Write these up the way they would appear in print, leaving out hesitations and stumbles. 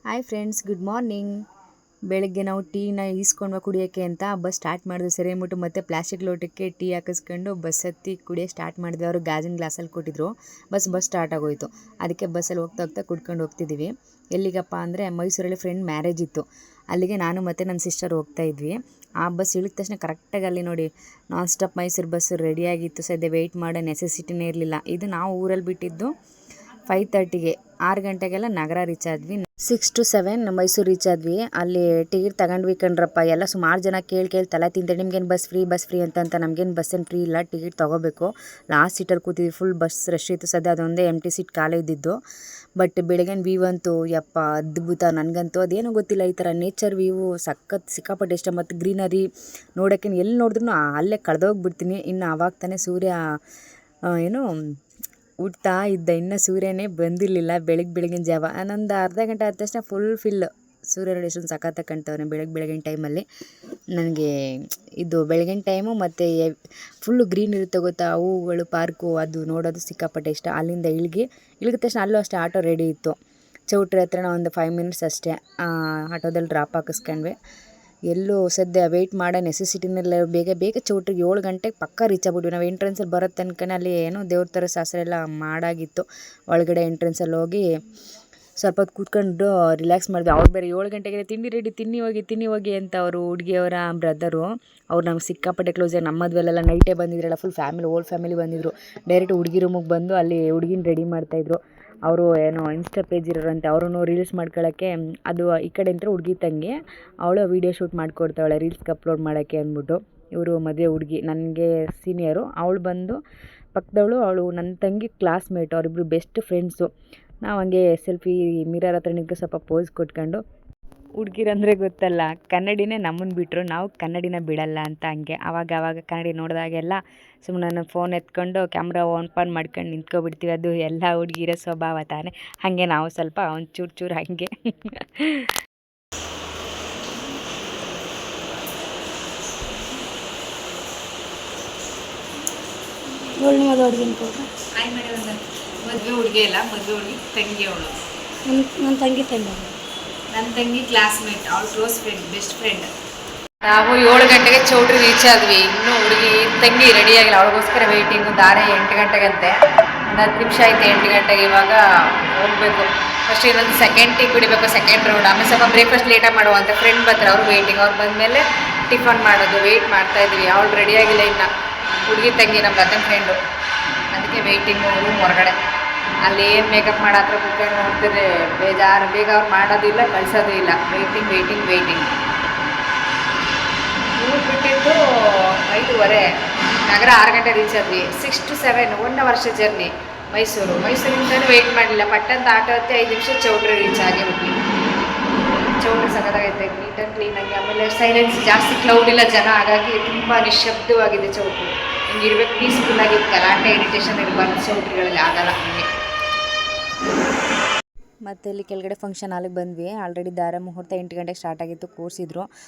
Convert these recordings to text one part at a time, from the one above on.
Hi friends, good morning. ಬೆಳಗ್ಗೆ ನಾವು ಟೀನ ಈಸ್ಕೊಂಡು ಕುಡಿಯೋಕ್ಕೆ ಅಂತ ಬಸ್ ಸ್ಟಾರ್ಟ್ ಮಾಡಿದ್ವಿ. ಸರಿ ಅಂದ್ಬಿಟ್ಟು ಮತ್ತೆ ಪ್ಲಾಸ್ಟಿಕ್ ಲೋಟಕ್ಕೆ ಟೀ ಹಾಕಿಸ್ಕೊಂಡು ಬಸ್ ಹತ್ತಿ ಕುಡಿಯೋಕ್ಕೆ ಸ್ಟಾರ್ಟ್ ಮಾಡಿದ್ವಿ. ಅವರು ಗಾಜಿನ ಗ್ಲಾಸಲ್ಲಿ ಕೊಟ್ಟಿದ್ರು. ಬಸ್ ಸ್ಟಾರ್ಟ್ ಆಗೋಯಿತು. ಅದಕ್ಕೆ ಬಸ್ಸಲ್ಲಿ ಹೋಗ್ತಾ ಕುಡ್ಕೊಂಡು ಹೋಗ್ತಿದ್ದೀವಿ. ಎಲ್ಲಿಗಪ್ಪ ಅಂದರೆ ಮೈಸೂರಲ್ಲಿ ಫ್ರೆಂಡ್ ಮ್ಯಾರೇಜ್ ಇತ್ತು. ಅಲ್ಲಿಗೆ ನಾನು ಮತ್ತು ನನ್ನ ಸಿಸ್ಟರ್ ಹೋಗ್ತಾ ಇದ್ವಿ. ಆ ಬಸ್ ಇಳಿದ ತಕ್ಷಣ ಕರೆಕ್ಟಾಗಿ ಅಲ್ಲಿ ನೋಡಿ ನಾನ್ ಸ್ಟಾಪ್ ಮೈಸೂರು ಬಸ್ ರೆಡಿಯಾಗಿತ್ತು. ಸದ್ಯ ವೆಯ್ಟ್ ಮಾಡೋ ನೆಸೆಸಿಟಿನೇ ಇರಲಿಲ್ಲ. ಇದು ನಾವು ಊರಲ್ಲಿ ಬಿಟ್ಟಿದ್ದು 5:30ಗೆ. 6 ಗಂಟೆಗೆಲ್ಲ ನಗರ ರೀಚ್ ಆದ್ವಿ. 6 to 7 ಮೈಸೂರು ರೀಚ್ ಆದ್ವಿ. ಅಲ್ಲಿ ಟಿಕೆಟ್ ತಗೊಂಡ್ವಿ ಕಣ್ರಪ್ಪ. ಎಲ್ಲ ಸುಮಾರು ಜನ ಕೇಳಿ ತಲೆ ತಿಂತಾರೆ, ನಿಮ್ಗೇನು ಬಸ್ ಫ್ರೀ ಅಂತ. ನಮಗೇನು ಬಸ್ಸೇನು ಫ್ರೀ ಇಲ್ಲ, ಟಿಕೆಟ್ ತೊಗೋಬೇಕು. ಲಾಸ್ಟ್ ಸೀಟಲ್ಲಿ ಕೂತಿದ್ವಿ. ಫುಲ್ ಬಸ್ ರಶ್ ಇತ್ತು. ಸದ್ಯ ಅದೊಂದೇ ಎಂಟಿ ಸೀಟ್ ಖಾಲಿ ಇದ್ದಿದ್ದು. ಬಟ್ ಬೆಳಗಿನ ವ್ಯೂ ಅಂತೂ ಯಪ್ಪ ಅದ್ಭುತ. ನನಗಂತೂ ಅದೇನೋ ಗೊತ್ತಿಲ್ಲ, ಈ ಥರ ನೇಚರ್ ವ್ಯೂ ಸಿಕ್ಕಾಪಟ್ಟೆ ಇಷ್ಟ. ಮತ್ತು ಗ್ರೀನರಿ ನೋಡೋಕ್ಕೆ ಎಲ್ಲಿ ನೋಡಿದ್ರು ಅಲ್ಲೇ ಕಳೆದೋಗ್ಬಿಡ್ತೀನಿ. ಇನ್ನು ಆವಾಗ ತಾನೇ ಸೂರ್ಯ ಹುಟ್ತಾ ಇದ್ದ. ಇನ್ನು ಸೂರ್ಯನೇ ಬಂದಿರಲಿಲ್ಲ. ಬೆಳಗಿನ ಜಾವ ನಾನೊಂದು ಅರ್ಧ ಗಂಟೆ ಆದ ತಕ್ಷಣ ಫಿಲ್ ಸೂರ್ಯ ನೋಡಿ ಎಷ್ಟೊಂದು ಸಖತ್ತಾಗಿ ಕಾಣ್ತವ್ರೆ ಬೆಳಗಿನ ಟೈಮಲ್ಲಿ. ನನಗೆ ಇದು ಬೆಳಗಿನ ಟೈಮು ಮತ್ತು ಫುಲ್ಲು ಗ್ರೀನ್ ಇರುತ್ತೆ ಗೊತ್ತಾ, ಹೂವುಗಳು, ಪಾರ್ಕು, ಅದು ನೋಡೋದು ಸಿಕ್ಕಾಪಟ್ಟೆ ಇಷ್ಟ. ಅಲ್ಲಿಂದ ಇಳಿದ ತಕ್ಷಣ ಅಲ್ಲೂ ಅಷ್ಟೇ ಆಟೋ ರೆಡಿ ಇತ್ತು. ಚೌಟ್ರಿ ಹತ್ರ ಒಂದು 5 ಮಿನಿಟ್ಸ್ ಅಷ್ಟೇ ಆಟೋದಲ್ಲಿ ಡ್ರಾಪ್ ಹಾಕಿಸ್ಕೊಂಡ್ವಿ. ಎಲ್ಲೂ ಸದ್ಯ ವೆಯ್ಟ್ ಮಾಡೋ ನೆಸೆಸಿಟಿನೆಲ್ಲ ಬೇಗ ಚೌಟ್ರಿಗೆ 7 ಗಂಟೆಗೆ ಪಕ್ಕ ರೀಚ್ ಆಗ್ಬಿಟ್ವಿ. ನಾವು ಎಂಟ್ರೆನ್ಸಲ್ಲಿ ಬರೋ ತನಕ ಅಲ್ಲಿ ದೇವ್ರ ಥರ ಶಾಸ್ತ್ರ ಎಲ್ಲ ಮಾಡಾಗಿತ್ತು. ಒಳಗಡೆ ಎಂಟ್ರೆನ್ಸಲ್ಲಿ ಹೋಗಿ ಸ್ವಲ್ಪ ಹೊತ್ತು ಕೂತ್ಕೊಂಡು ರಿಲ್ಯಾಕ್ಸ್ ಮಾಡಿದ್ವಿ. ಅವ್ರು ಬೇರೆ 7 ಗಂಟೆಗೆ ತಿಂಡಿ ರೆಡಿ, ತಿನ್ನಿ ಹೋಗಿ ಅಂತ ಅವರು ಹುಡುಗಿಯವರ ಬ್ರದರು. ಅವ್ರು ನಮ್ಗೆ ಸಿಕ್ಕಾಪಟ್ಟೆ ಕ್ಲೋಸಾಗಿ. ನಮ್ಮ ಮದುವೆಲೆಲ್ಲ ನೈಟೇ ಬಂದಿದ್ರಲ್ಲ, ಫುಲ್ ಓಲ್ಡ್ ಫ್ಯಾಮಿಲಿ ಬಂದಿದ್ರು. ಡೈರೆಕ್ಟ್ ಹುಡುಗಿ ರೂಮಿಗೆ ಬಂದು ಅಲ್ಲಿ ಹುಡುಗಿನ ರೆಡಿ ಮಾಡ್ತಾಯಿದ್ರು. ಅವರು ಇನ್ಸ್ಟಾ ಪೇಜ್ ಇರೋರಂತೆ, ಅವರು ರೀಲ್ಸ್ ಮಾಡ್ಕೊಳ್ಳೋಕ್ಕೆ. ಅದು ಈ ಕಡೆ ಅಂತ ಹುಡುಗಿ ತಂಗಿ, ಅವಳು ವೀಡಿಯೋ ಶೂಟ್ ಮಾಡಿಕೊಡ್ತಾಳೆ ರೀಲ್ಸ್ಗೆ ಅಪ್ಲೋಡ್ ಮಾಡೋಕ್ಕೆ ಅಂದ್ಬಿಟ್ಟು. ಇವರು ಮದುವೆ ಹುಡುಗಿ ನನಗೆ ಸೀನಿಯರು. ಅವಳು ಬಂದು ಪಕ್ಕದವಳು, ಅವಳು ನನ್ನ ತಂಗಿ ಕ್ಲಾಸ್ಮೇಟ್. ಅವರಿಬ್ಬರು ಬೆಸ್ಟ್ ಫ್ರೆಂಡ್ಸು. ನಾವು ಹಂಗೆ ಸೆಲ್ಫಿ ಮಿರರ್ ಹತ್ರ ನಿಂತ್ಕೊಂಡು ಸ್ವಲ್ಪ ಪೋಸ್ ಕೊಟ್ಕೊಂಡು, ಹುಡುಗಿರಂದರೆ ಗೊತ್ತಲ್ಲ, ಕನ್ನಡಿನೇ ನಮ್ಮನ್ನು ಬಿಟ್ಟರು, ನಾವು ಕನ್ನಡಿನ ಬಿಡಲ್ಲ ಅಂತ. ಹಂಗೆ ಆವಾಗ ಕನ್ನಡಿ ನೋಡಿದಾಗೆಲ್ಲ ಸುಮ್ಮನೆ ನನ್ನ ಫೋನ್ ಎತ್ಕೊಂಡು ಕ್ಯಾಮ್ರಾ ಆನ್ ಮಾಡ್ಕೊಂಡು ನಿಂತ್ಕೊಬಿಡ್ತೀವಿ. ಅದು ಎಲ್ಲ ಹುಡುಗಿರೋ ಸ್ವಭಾವ ತಾನೇ. ಹಾಗೆ ನಾವು ಸ್ವಲ್ಪ ಒಂದು ಚೂರು ಹಾಗೆ ಮದುವೆ ಹುಡುಗಿ ಇಲ್ಲ, ಮದುವೆ ಹುಡುಗಿ ತಂಗಿ. ಅವಳು ನನ್ನ ತಂಗಿ ಕ್ಲಾಸ್ಮೇಟ್. ಅವಳು ಕ್ಲೋಸ್ ಫ್ರೆಂಡ್, ಬೆಸ್ಟ್ ಫ್ರೆಂಡ್. ನಾವು 7 ಗಂಟೆಗೆ ಚೌಟ್ರಿ ರೀಚ್ ಆದ್ವಿ. ಇನ್ನೂ ಹುಡುಗಿ ತಂಗಿ ರೆಡಿಯಾಗಿಲ್ಲ. ಅವಳಿಗೋಸ್ಕರ ವೆಯ್ಟಿಂಗು. ದಾರೆ 8 ಗಂಟೆಗಂತೆ. ಒಂದು 10 ನಿಮಿಷ ಆಯ್ತು 8 ಗಂಟೆಗೆ. ಇವಾಗ ಹೋಗಬೇಕು. ಫಸ್ಟ್ ಇನ್ನೊಂದು ಸೆಕೆಂಡ್ ಟೀ ಕುಡಿಬೇಕು, ಸೆಕೆಂಡ್ ರೌಂಡ್. ಆಮೇಲೆ ಸ್ವಲ್ಪ ಬ್ರೇಕ್ಫಾಸ್ಟ್ ಲೇಟಾಗಿ ಮಾಡುವಂತೆ. ಫ್ರೆಂಡ್ ಬರ್ತಾರೆ, ಅವ್ರು ವೆಯ್ಟಿಂಗ್. ಅವ್ರು ಬಂದಮೇಲೆ ಟಿಫನ್ ಮಾಡೋದು. ವೆಯ್ಟ್ ಮಾಡ್ತಾಯಿದ್ವಿ. ಅವಳು ರೆಡಿಯಾಗಿಲ್ಲ ಇನ್ನು. ಹುಡುಗಿ ತಂಗಿ ನಮ್ಮ ಅಕ್ಕನ ಫ್ರೆಂಡು. ಅದಕ್ಕೆ ವೆಯ್ಟಿಂಗು ರೂಮ್ ಹೊರಗಡೆ. ಅಲ್ಲಿ ಏನು ಮೇಕಪ್ ಮಾಡೋ ಹತ್ರ ಕುತ್ಕೊಂಡು ನೋಡ್ತಿದ್ರೆ ಬೇಜಾರು. ಬೇಗ ಅವ್ರು ಮಾಡೋದಿಲ್ಲ, ಕಳಿಸೋದು ಇಲ್ಲ. ವೆಯ್ಟಿಂಗ್. ಊರು ಬಿಟ್ಟಿದ್ದು 5:30. ನಗರ 6 ಗಂಟೆ ರೀಚ್ ಆದ್ವಿ. 6 to 7 1 ಅವರ್ ಜರ್ನಿ ಮೈಸೂರಿಂದಲೂ ವೆಯ್ಟ್ ಮಾಡಲಿಲ್ಲ. ಪಟ್ಟಂತ ಆಟೋ ಹತ್ತಿ 5 ನಿಮಿಷ ಚೌಟ್ರಿ ರೀಚ್ ಆಗಿಬಿಟ್ವಿ. ಚೌಟ್ರಿ ಸಖತ್ತಾಗೈತೆ, ನೀಟ್ ಆ್ಯಂಡ್ ಕ್ಲೀನಾಗಿ. ಆಮೇಲೆ ಸೈಲೆನ್ಸ್, ಜಾಸ್ತಿ ಕ್ಲೌಡ್ ಇಲ್ಲ, ಜನ. ಹಾಗಾಗಿ ತುಂಬ ನಿಶ್ಶಬ್ದವಾಗಿದೆ ಚೌಟ್ರಿ. ಹಿಂಗಿರ್ಬೇಕು, ಪೀಸ್ಫುಲ್ಲಾಗಿ. ಗಲಾಟೆ ಇರಿಟೇಷನ್ ಇರಬಾರ್ದು ಚೌಟ್ರಿಗಳಲ್ಲಿ, ಆಗಲ್ಲ ಹಂಗೆ. ಮತ್ತು ಇಲ್ಲಿ ಕೆಳಗಡೆ ಫಂಕ್ಷನ್ ಹಾಲಿಗೆ ಬಂದ್ವಿ. ಆಲ್ರೆಡಿ ದಾರ ಮುಹೂರ್ತ 8 ಗಂಟೆಗೆ ಸ್ಟಾರ್ಟ್ ಆಗಿತ್ತು. ಕೂರಿಸಿದ್ರು.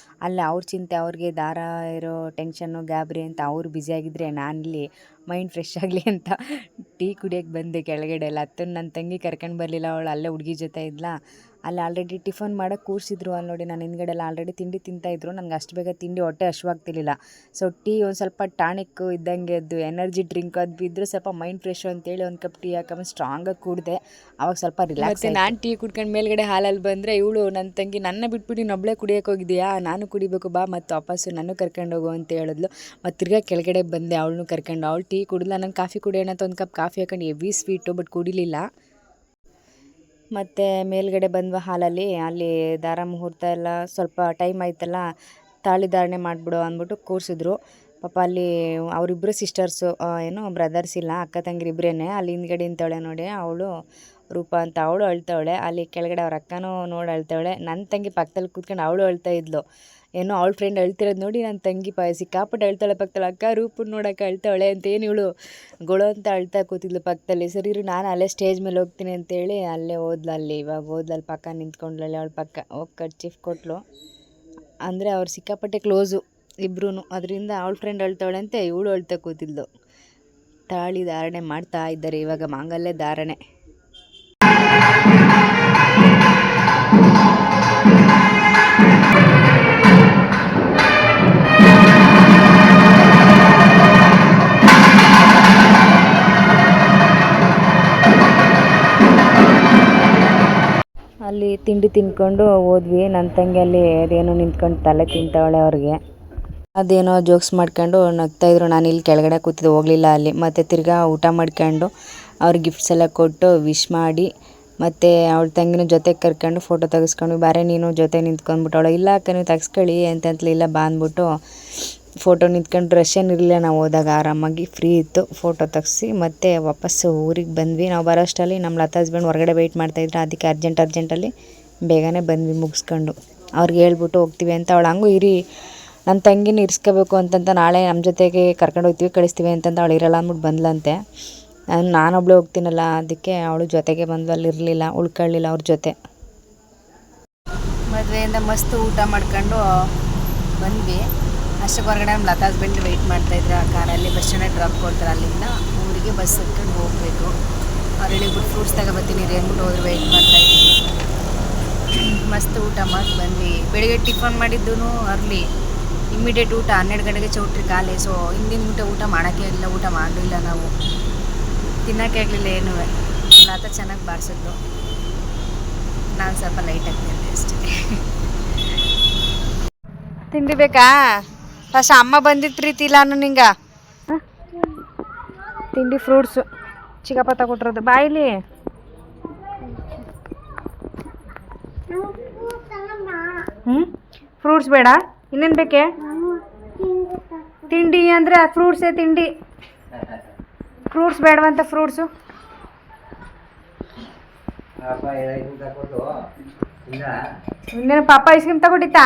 ಅಲ್ಲಿ ಅವ್ರ ಚಿಂತೆ, ಅವ್ರಿಗೆ ದಾರ ಇರೋ ಟೆನ್ಷನ್ನು, ಗಾಬರಿ ಅಂತ ಅವ್ರು ಬ್ಯುಸಿಯಾಗಿದ್ದರೆ, ನಾನಿಲ್ಲಿ ಮೈಂಡ್ ಫ್ರೆಶ್ ಆಗಲಿ ಅಂತ ಟೀ ಕುಡಿಯೋಕ್ಕೆ ಬಂದೆ ಕೆಳಗಡೆ ಎಲ್ಲ. ನನ್ನ ತಂಗಿ ಕರ್ಕೊಂಡು ಬರಲಿಲ್ಲ. ಅವಳು ಅಲ್ಲೇ ಹುಡುಗಿ ಜೊತೆ ಇದ್ಲ. ಅಲ್ಲಿ ಆಲ್ರೆಡಿ ಟಿಫನ್ ಮಾಡೋಕ್ಕೆ ಕೂರಿಸಿದ್ರು. ಅಲ್ಲಿ ನೋಡಿ ನಾನು ಹಿಂದ್ಗಡೆ ಎಲ್ಲ ಆಲ್ರೆಡಿ ತಿಂಡಿ ತಿಂತಾಯಿದ್ರು. ನನಗೆ ಅಷ್ಟು ಬೇಗ ತಿಂಡಿ ಹೊಟ್ಟೆ ಹಶ್ವಾಗ್ತಿರ್ಲಿಲ್ಲ. ಸೊ ಟೀ ಒಂದು ಸ್ವಲ್ಪ ಟಾನಿಕ್ ಇದ್ದಂಗೆ, ಅದು ಎನರ್ಜಿ ಡ್ರಿಂಕ್ ಅದು ಬಿದ್ದರೆ ಸ್ವಲ್ಪ ಮೈಂಡ್ ಫ್ರೆಶ್ ಅಂತೇಳಿ ಒಂದು ಕಪ್ ಟೀ ಹಾಕೊಂಡು ಸ್ಟ್ರಾಂಗಾಗಿ ಕುಡಿದೆ. ಆವಾಗ ಸ್ವಲ್ಪ ರಿಲ್ಯಾಕ್ಸ್. ನಾನು ಟೀ ಕುಡ್ಕೊಂಡು ಮೇಲ್ಗಡೆ ಹಾಲಲ್ಲಿ ಬಂದರೆ, ಇವಳು ನನ್ನ ತಂಗಿ ನನ್ನ ಬಿಟ್ಬಿಟ್ಟು ಇನ್ನೊಬ್ಬಳೇ ಕುಡಿಯೋಕೆ ಹೋಗಿದೆಯಾ, ನಾನು ಕುಡಿಬೇಕು ಬಾ, ಮತ್ತು ವಾಪಸ್ಸು ನಾನು ಕರ್ಕೊಂಡು ಹೋಗು ಅಂತ ಹೇಳಿದ್ಲು. ಮತ್ತು ತಿರ್ಗಾ ಕೆಳಗಡೆ ಬಂದೆ ಅವಳನ್ನು ಕರ್ಕೊಂಡು. ಅವಳು ಟೀ ಕುಡಿದ್ಲ. ನಾನು ಕಾಫಿ ಕುಡಿಯೋಣ ಅಂತ ಒಂದು ಕಪ್ ಕಾಫಿ ಹಾಕೊಂಡು ಹೆವಿ ಸ್ವೀಟು, ಬಟ್ ಕುಡಿಲಿಲ್ಲ. ಮತ್ತು ಮೇಲ್ಗಡೆ ಬಂದ್ವ ಹಾಲಲ್ಲಿ. ಅಲ್ಲಿ ದಾರ ಮುಹೂರ್ತ ಎಲ್ಲ ಸ್ವಲ್ಪ ಟೈಮ್ ಆಯ್ತಲ್ಲ, ತಾಳಿ ಧಾರಣೆ ಮಾಡಿಬಿಡು ಅಂದ್ಬಿಟ್ಟು ಕೂರಿಸಿದ್ರು. ಪಾಪ ಅಲ್ಲಿ ಅವರಿಬ್ಬರು ಸಿಸ್ಟರ್ಸು, ಬ್ರದರ್ಸ್ ಇಲ್ಲ, ಅಕ್ಕ ತಂಗಿರಿಬ್ಬರೇ. ಅಲ್ಲಿ ಹಿಂದ್ಗಡೆ ನಿಂತವಳೆ ನೋಡಿ ಅವಳು, ರೂಪ ಅಂತ. ಅವಳು ಅಳ್ತಾವಳೆ. ಅಲ್ಲಿ ಕೆಳಗಡೆ ಅವ್ರ ಅಕ್ಕನೂ ನೋಡಿ ಅಳ್ತಾವಳೆ. ನನ್ನ ತಂಗಿ ಪಕ್ಕದಲ್ಲಿ ಕೂತ್ಕೊಂಡು ಅವಳು ಅಳ್ತಾ ಇದ್ಲು. ಅವಳ ಫ್ರೆಂಡ್ ಅಳ್ತಿರೋದು ನೋಡಿ ನನ್ನ ತಂಗಿ ಸಿಕ್ಕಾಪಟ್ಟೆ ಅಳ್ತಾಳೆ ಪಕ್ಕದಲ್ಲಿ. ಅಕ್ಕ ರೂಪನ ನೋಡೋಕೆ ಅಳ್ತಾವಳೆ ಅಂತ ಇವಳು ಗೊಳು ಅಂತ ಅಳ್ತಾ ಕೂತಿದ್ಲು ಪಕ್ಕದಲ್ಲಿ. ಸರಿ ನಾನು ಅಲ್ಲೇ ಸ್ಟೇಜ್ ಮೇಲೆ ಹೋಗ್ತೀನಿ ಅಂತೇಳಿ ಅಲ್ಲೇ ಹೋದ್ಲು. ಇವಾಗ ಹೋದ್ಲಲ್ಲಿ ಪಕ್ಕ ನಿಂತ್ಕೊಂಡ್ಲಲ್ಲಿ. ಅವಳ ಪಕ್ಕ ಹೋಗಿ ಕರ್ಚೀಫ್ ಕೊಟ್ಲು. ಅಂದರೆ ಅವ್ರು ಸಿಕ್ಕಾಪಟ್ಟೆ ಕ್ಲೋಸು ಇಬ್ಬರೂ. ಅದರಿಂದ ಅವಳ ಫ್ರೆಂಡ್ ಅಳ್ತಾವಳೆ ಅಂತ ಇವಳು ಅಳ್ತಾ ಕೂತಿದ್ಲು. ತಾಳಿ ಧಾರಣೆ ಮಾಡ್ತಾ ಇದ್ದಾರೆ ಇವಾಗ, ಮಾಂಗಲ್ಯ ಧಾರಣೆ. ಅಲ್ಲಿ ತಿಂಡಿ ತಿನ್ಕೊಂಡು ಹೋದ್ವಿ. ನನ್ನ ತಂಗಿ ಅಲ್ಲಿ ಅದೇನೋ ನಿಂತ್ಕೊಂಡು ತಲೆ ತಿಂತಾವಳೆ ಅವ್ರಿಗೆ. ಅದೇನೋ ಜೋಕ್ಸ್ ಮಾಡ್ಕೊಂಡು ನಗ್ತಾಯಿದ್ರು. ನಾನು ಇಲ್ಲಿ ಕೆಳಗಡೆ ಕೂತಿದ್ದು ಹೋಗಲಿಲ್ಲ ಅಲ್ಲಿ. ಮತ್ತು ತಿರ್ಗಾ ಊಟ ಮಾಡ್ಕೊಂಡು ಅವ್ರಿಗೆ ಗಿಫ್ಟ್ಸ್ ಎಲ್ಲ ಕೊಟ್ಟು ವಿಶ್ ಮಾಡಿ ಮತ್ತು ಅವಳ ತಂಗಿನ ಜೊತೆಗೆ ಕರ್ಕೊಂಡು ಫೋಟೋ ತೆಗೆಸ್ಕೊಂಡು ಬಾರೆ ನೀನು ಜೊತೆ ನಿಂತ್ಕೊಂಡ್ಬಿಟ್ಟು ಅವಳು ಇಲ್ಲ ಅಕ್ಕ ನೀವು ತೆಗೆಸ್ಕೊಳ್ಳಿ ಅಂತಂತಲಿಲ್ಲ ಬಾ ಅಂದ್ಬಿಟ್ಟು ಫೋಟೋ ನಿಂತ್ಕೊಂಡು ರಶ್ ಏನಿರಲಿಲ್ಲ. ನಾವು ಹೋದಾಗ ಆರಾಮಾಗಿ ಫ್ರೀ ಇತ್ತು. ಫೋಟೋ ತೆಗ್ಸಿ ಮತ್ತೆ ವಾಪಸ್ಸು ಊರಿಗೆ ಬಂದ್ವಿ. ನಾವು ಬರೋ ಅಷ್ಟರಲ್ಲಿ ನಮ್ಮ ಲತಾ ಹಸ್ಬೆಂಡ್ ಹೊರಗಡೆ ವೆಯ್ಟ್ ಮಾಡ್ತಾಯಿದ್ರು. ಅದಕ್ಕೆ ಅರ್ಜೆಂಟಲ್ಲಿ ಬೇಗನೆ ಬಂದ್ವಿ ಮುಗಿಸ್ಕೊಂಡು. ಅವ್ರಿಗೆ ಹೇಳ್ಬಿಟ್ಟು ಹೋಗ್ತೀವಿ ಅಂತ. ಅವಳು ಹಂಗೂ ಇರಿ ನನ್ನ ತಂಗಿನ ಇರಿಸ್ಕೋಬೇಕು ಅಂತಂತ ನಾಳೆ ನಮ್ಮ ಜೊತೆಗೆ ಕರ್ಕೊಂಡು ಹೋಗ್ತೀವಿ ಕಳಿಸ್ತೀವಿ ಅಂತಂತ ಅವಳು ಇರಲ್ಲ ಅಂದ್ಬಿಟ್ಟು ಬಂದ್ಲಂತೆ. ನಾನೊಬ್ಬಳೇ ಹೋಗ್ತೀನಲ್ಲ ಅದಕ್ಕೆ ಅವಳು ಜೊತೆಗೆ ಬಂದು ಅಲ್ಲಿ ಇರಲಿಲ್ಲ, ಉಳ್ಕೊಳ್ಳಿಲ್ಲ ಅವ್ರ ಜೊತೆ. ಮದುವೆಯಿಂದ ಮಸ್ತ್ ಊಟ ಮಾಡ್ಕೊಂಡು ಬಂದ್ವಿ. ಅಷ್ಟಕ್ಕೆ ಹೊರಗಡೆ ನಮ್ಮ ಲತಾ ಹಸ್ಬೆಂಡ್ ವೆಯ್ಟ್ ಮಾಡ್ತಾಯಿದ್ರು ಆ ಕಾರಲ್ಲಿ. ಬಸ್ ಸ್ಟ್ಯಾಂಡಲ್ಲಿ ಡ್ರಾಪ್ ಕೊಡ್ತಾರೆ. ಅಲ್ಲಿಂದ ಊರಿಗೆ ಬಸ್ ಹತ್ಕೊಂಡು ಹೋಗಬೇಕು. ಅವ್ರು ಹೇಳಿಬಿಟ್ಟು ಫ್ರೂಟ್ಸ್ ತಗೊಬತ್ತೀನಿ ರೀ ಅಂದ್ಬಿಟ್ಟು ಹೋದ್ರು. ವೆಯ್ಟ್ ಮಾಡ್ತಾಯಿದ್ದೀವಿ. ಮಸ್ತ್ ಊಟ ಮಾಡಿ ಬಂದ್ವಿ. ಬೆಳಿಗ್ಗೆ ಟಿಫನ್ ಮಾಡಿದ್ದು ಅರ್ಲಿ ಇಮ್ಮಿಡಿಯೇಟ್ ಊಟ 12 ಗಂಟೆಗೆ ಚೌಟ್ರಿ ಖಾಲಿ. ಸೊ ಹಿಂದಿನ ಊಟ ಮಾಡೋಕ್ಕೆ ಆಗಲಿಲ್ಲ, ಊಟ ಮಾಡಲಿಲ್ಲ, ನಾವು ತಿನ್ನೋಕ್ಕೆ ಆಗಲಿಲ್ಲ ಏನೂ. ಲತಾ ಚೆನ್ನಾಗಿ ಬಾರಿಸಿದ್ಲು, ನಾನು ಸ್ವಲ್ಪ ಲೈಟಾಗಿ ತಿಂದೆ ಅಷ್ಟೇ. ತಿಂಡಿ ಬೇಕಾ? ಫಸ್ಟ್ ಅಮ್ಮ ಬಂದಿದ್ದು ಪ್ರೀತಿ ಇಲ್ಲ ಅನ್ನು ನಿಂಗೆ ತಿಂಡಿ ಫ್ರೂಟ್ಸು ಚಿಕ್ಕಪ್ಪ ತಗೊಟ್ಟಿರೋದು. ಬಾಯಿಲಿ ಫ್ರೂಟ್ಸ್ ಬೇಡ, ಇನ್ನೇನು ಬೇಕೆ? ತಿಂಡಿ ಅಂದರೆ ಫ್ರೂಟ್ಸೇ ತಿಂಡಿ. ಫ್ರೂಟ್ಸ್ ಬೇಡವಂತ ಫ್ರೂಟ್ಸು. ಇನ್ನೇನು ಪಾಪ ಐಸ್ ಕ್ರೀಮ್ ತಗೊಟ್ಟಿತ್ತಾ?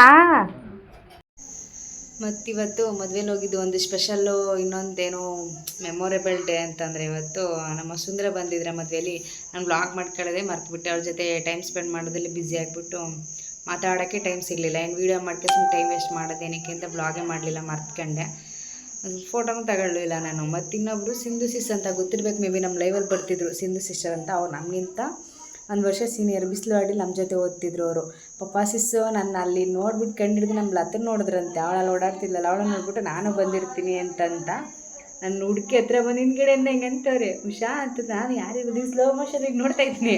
ಮತ್ತಿವತ್ತು ಮದುವೆಲಿ ಹೋಗಿದ್ದು ಒಂದು ಸ್ಪೆಷಲ್ಲು. ಇನ್ನೊಂದೇನು ಮೆಮೊರೇಬಲ್ ಡೇ ಅಂತಂದರೆ ಇವತ್ತು ನಮ್ಮ ಸುಂದರ ಬಂದಿದ್ರೆ ಮದುವೆಯಲ್ಲಿ. ನಾನು ಬ್ಲಾಗ್ ಮಾಡ್ಕೊಳ್ಳೋದೇ ಮರ್ತುಬಿಟ್ಟೆ. ಅವ್ರ ಜೊತೆ ಟೈಮ್ ಸ್ಪೆಂಡ್ ಮಾಡೋದ್ರಲ್ಲಿ ಬ್ಯುಸಿ ಆಗಿಬಿಟ್ಟು ಮಾತಾಡೋಕ್ಕೆ ಟೈಮ್ ಸಿಗಲಿಲ್ಲ. ಏನು ವೀಡಿಯೋ ಮಾಡ್ಕೊಂಡು ಟೈಮ್ ವೇಸ್ಟ್ ಮಾಡೋದೇನಕ್ಕೆ ಅಂತ ಬ್ಲಾಗೇ ಮಾಡಲಿಲ್ಲ, ಮರ್ತ್ಕೊಂಡೆ. ಫೋಟೋನೂ ತಗೊಳ್ಳಿಲ್ಲ ನಾನು. ಮತ್ತು ಇನ್ನೊಬ್ಬರು ಸಿಂಧು ಸಿಸ್ ಅಂತ ಗೊತ್ತಿರ್ಬೇಕು, ಮೇ ಬಿ ನಮ್ಮ ಲೈವಲ್ಲಿ ಬರ್ತಿದ್ರು ಸಿಂಧು ಸಿಸ್ಟರ್ ಅಂತ. ಅವ್ರು ನಮಗಿಂತ 1 ವರ್ಷ ಸೀನಿಯರ್. ಬಿಸಿಲುವಾಡಿ ನಮ್ಮ ಜೊತೆ ಓದ್ತಿದ್ರು ಅವರು. ಪಪ್ಪ ಸಿಸ್ಸು ನನ್ನ ಅಲ್ಲಿ ನೋಡ್ಬಿಟ್ಟು ಕಂಡಿಡ್ದು ನಮ್ಮ ಲತ್ರ ನೋಡಿದ್ರಂತೆ. ಅವಳಲ್ಲಿ ಓಡಾಡ್ತಿದ್ಲಲ್ಲ, ಅವಳನ್ನ ನೋಡ್ಬಿಟ್ಟು ನಾನು ಬಂದಿರ್ತೀನಿ ಅಂತಂತ ನನ್ನ ಹುಡುಕಿ ಹತ್ರ ಬಂದು ಹಿಂದ್ಗಡೆಯಿಂದ ಹೆಂಗೆ ಅಂತವ್ರೆ ಉಷಾ ಅಂತ. ನಾನು ಯಾರಿರೋದು ಸ್ಲೋ ಮೋಷನಿಗೆ ನೋಡ್ತಾ ಇದ್ದೀನಿ.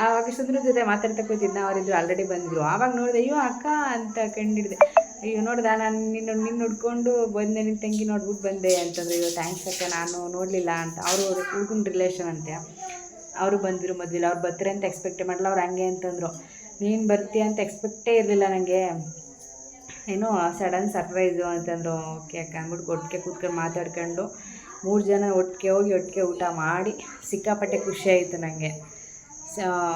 ಆವಾಗ ಸುಂದ್ರ ಜೊತೆ ಮಾತಾಡ್ತಾ ಕೂತಿದ್ನ. ಅವರಿದ್ರು ಆಲ್ರೆಡಿ ಬಂದಿದ್ರು. ಆವಾಗ ನೋಡಿದೆ, ಅಯ್ಯೋ ಅಕ್ಕ ಅಂತ ಕಂಡಿಡ್ದೆ. ಅಯ್ಯೋ ನೋಡ್ದೆ ನಾನು ನಿನ್ನ ನೋಡ್ಕೊಂಡು ಬಂದೆ, ನಿನ್ನ ತಂಗಿ ನೋಡ್ಬಿಟ್ಟು ಬಂದೆ ಅಂತಂದ್ರೆ. ಅಯ್ಯೋ ಥ್ಯಾಂಕ್ಸ್ ಅಕ್ಕ, ನಾನು ನೋಡಲಿಲ್ಲ ಅಂತ. ಅವರು ಹುಡುಗನ ರಿಲೇಷನ್ ಅಂತೆ. ಅವರು ಬಂದಿರು ಮದುವೆಲಿ. ಅವ್ರು ಬರ್ತಾರೆ ಅಂತ ಎಕ್ಸ್ಪೆಕ್ಟೇ ಮಾಡಲ್ಲ. ಅವ್ರು ಹಂಗೆ ಅಂತಂದರು. ನೀನು ಬರ್ತೀಯ ಅಂತ ಎಕ್ಸ್ಪೆಕ್ಟೇ ಇರಲಿಲ್ಲ ನನಗೆ, ಏನೋ ಸಡನ್ ಸರ್ಪ್ರೈಸು ಅಂತಂದರು. ಓಕೆ ಅಕ್ಕ ಅಂದ್ಬಿಟ್ಟು ಒಟ್ಟಿಗೆ ಕೂತ್ಕೊಂಡು ಮಾತಾಡ್ಕೊಂಡು 3 ಜನ ಒಟ್ಟಿಗೆ ಹೋಗಿ ಒಟ್ಟಿಗೆ ಊಟ ಮಾಡಿ ಸಿಕ್ಕಾಪಟ್ಟೆ ಖುಷಿ ಆಯಿತು ನನಗೆ.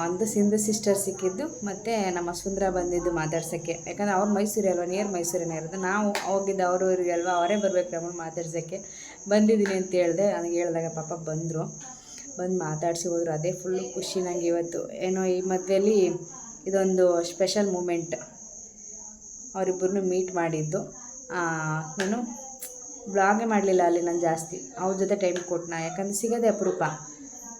ಒಂದು ಸಿಂಧು ಸಿಸ್ಟರ್ ಸಿಕ್ಕಿದ್ದು ಮತ್ತು ನಮ್ಮ ಸುಂದರ ಬಂದಿದ್ದು ಮಾತಾಡ್ಸೋಕ್ಕೆ. ಯಾಕಂದರೆ ಅವ್ರು ಮೈಸೂರೇ ಅಲ್ವ, ನಿಯರ್ ಮೈಸೂರಿನೇ ಇರೋದು. ನಾವು ಹೋಗಿದ್ದು ಅವರು ಇವ್ರಿಗೆ ಅಲ್ವ, ಅವರೇ ಬರಬೇಕು ನಮ್ಮನ್ನು ಮಾತಾಡ್ಸೋಕ್ಕೆ. ಬಂದಿದ್ದೀನಿ ಅಂತ ಹೇಳಿದೆ. ನನಗೆ ಹೇಳಿದಾಗ ಪಾಪ ಬಂದು ಮಾತಾಡಿಸಿ ಹೋದರು. ಅದೇ ಫುಲ್ಲು ಖುಷಿ ನನಗೆ ಇವತ್ತು. ಏನೋ ಈ ಮದುವೆಯಲ್ಲಿ ಇದೊಂದು ಸ್ಪೆಷಲ್ ಮೂಮೆಂಟ್. ಅವರಿಬ್ಬರನ್ನೂ ಮೀಟ್ ಮಾಡಿದ್ದು. ನಾನು ಬ್ಲಾಗೇ ಮಾಡಲಿಲ್ಲ ಅಲ್ಲಿ ನಾನು ಜಾಸ್ತಿ. ಅವ್ರ ಜೊತೆ ಟೈಮ್ ಕೊಟ್ಟನ, ಯಾಕಂದರೆ ಸಿಗೋದೇ ಅಪರೂಪ.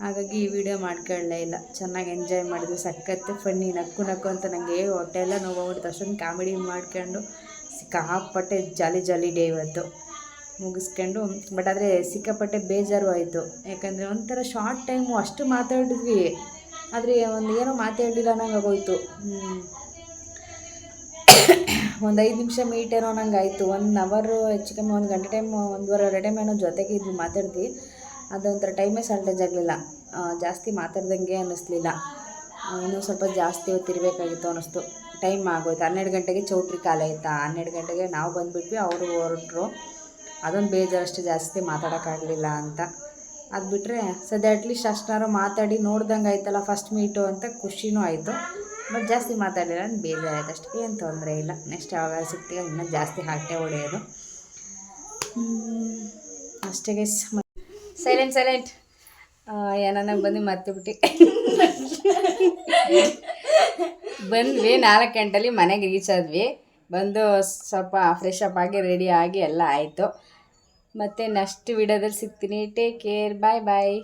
ಹಾಗಾಗಿ ಈ ವಿಡಿಯೋ ಮಾಡ್ಕೊಳ್ಳೇ ಇಲ್ಲ. ಚೆನ್ನಾಗಿ ಎಂಜಾಯ್ ಮಾಡಿದ್ವಿ. ಸಖತ್ತು ಫನ್ನಿ, ನಕ್ಕು ಅಂತ ನನಗೆ ಹೊಟ್ಟೆ ಎಲ್ಲ ನೋವಾಗ್ಬಿಡ್ತು. ಅಷ್ಟೊಂದು ಕಾಮಿಡಿ ಮಾಡ್ಕೊಂಡು ಸಿಕ್ಕಾಪಟ್ಟೆ ಜಾಲಿ ಡೇ ಇವತ್ತು ಮುಗಿಸ್ಕೊಂಡು. ಬಟ್ ಆದರೆ ಸಿಕ್ಕಾಪಟ್ಟೆ ಬೇಜಾರು ಆಯಿತು. ಯಾಕಂದರೆ ಒಂಥರ ಶಾರ್ಟ್ ಟೈಮು ಅಷ್ಟು ಮಾತಾಡಿದ್ವಿ, ಆದರೆ ಏನೋ ಮಾತಾಡಲಿಲ್ಲ ಅನ್ನಂಗೆ ಆಗೋಯ್ತು. ಒಂದು 5 ನಿಮಿಷ ಮೀಟ್ ಏನೋ ನಂಗೆ ಆಯಿತು. 1 ಅವರು ಹೆಚ್ಚು ಕಮ್ಮಿ 1 ಗಂಟೆ ಟೈಮ್, 1.5 ಟೈಮ್ ಏನೋ ಜೊತೆಗೆ ಇದ್ವಿ, ಮಾತಾಡಿದ್ವಿ. ಅದೊಂಥರ ಟೈಮೇ ಶಾರ್ಟೇಜ್ ಆಗಲಿಲ್ಲ. ಜಾಸ್ತಿ ಮಾತಾಡ್ದಂಗೆ ಅನ್ನಿಸ್ಲಿಲ್ಲ. ಇನ್ನೂ ಸ್ವಲ್ಪ ಜಾಸ್ತಿ ಹೊತ್ತಿರಬೇಕಾಗಿತ್ತು ಅನ್ನಿಸ್ತು. ಟೈಮ್ ಆಗೋಯ್ತು. 12 ಗಂಟೆಗೆ ಚೌಟ್ರಿ ಖಾಲಿ ಆಯಿತಾ. 12 ಗಂಟೆಗೆ ನಾವು ಬಂದುಬಿಟ್ವಿ, ಅವರು ಹೊರಟರು. ಅದೊಂದು ಬೇಜಾರಷ್ಟು, ಜಾಸ್ತಿ ಮಾತಾಡೋಕ್ಕಾಗಲಿಲ್ಲ ಅಂತ. ಅದು ಬಿಟ್ಟರೆ ಸದ್ಯ ಅಟ್ಲೀಸ್ಟ್ ಅಷ್ಟನ್ನಾರು ಮಾತಾಡಿ ನೋಡ್ದಂಗೆ ಆಯ್ತಲ್ಲ ಫಸ್ಟ್ ಮೀಟು ಅಂತ ಖುಷಿನೂ ಆಯಿತು. ಬಟ್ ಜಾಸ್ತಿ ಮಾತಾಡಲಿಲ್ಲ ಅಂತ ಬೇಜಾರಾಯ್ತು ಅಷ್ಟೇ. ಏನು ತೊಂದರೆ ಇಲ್ಲ. ನೆಕ್ಸ್ಟ್ ಯಾವಾಗ ಸಿಗ್ತೀವಿ ಇನ್ನೂ ಜಾಸ್ತಿ ಹಾಟೆ ಹೊಡೆಯೋದು ಅಷ್ಟೇ ಗೈಸ್. ಸೈಲೆಂಟ್ ಏನನ್ನ ಬಂದು ಮರ್ತುಬಿಟ್ಟು ಬಂದ್ವಿ. 4 ಗಂಟೆಲಿ ಮನೆಗೆ ರೀಚ್ ಆದ್ವಿ. ಬಂದು ಸ್ವಲ್ಪ ಫ್ರೆಶ್ ಅಪ್ ಆಗಿ ರೆಡಿ ಆಗಿ ಎಲ್ಲ ಆಯಿತು. ಮತ್ತು ನೆಕ್ಸ್ಟ್ ವಿಡಿಯೋದಲ್ಲಿ ಸಿಗ್ತೀನಿ. ಟೇಕ್ ಕೇರ್, ಬಾಯ್.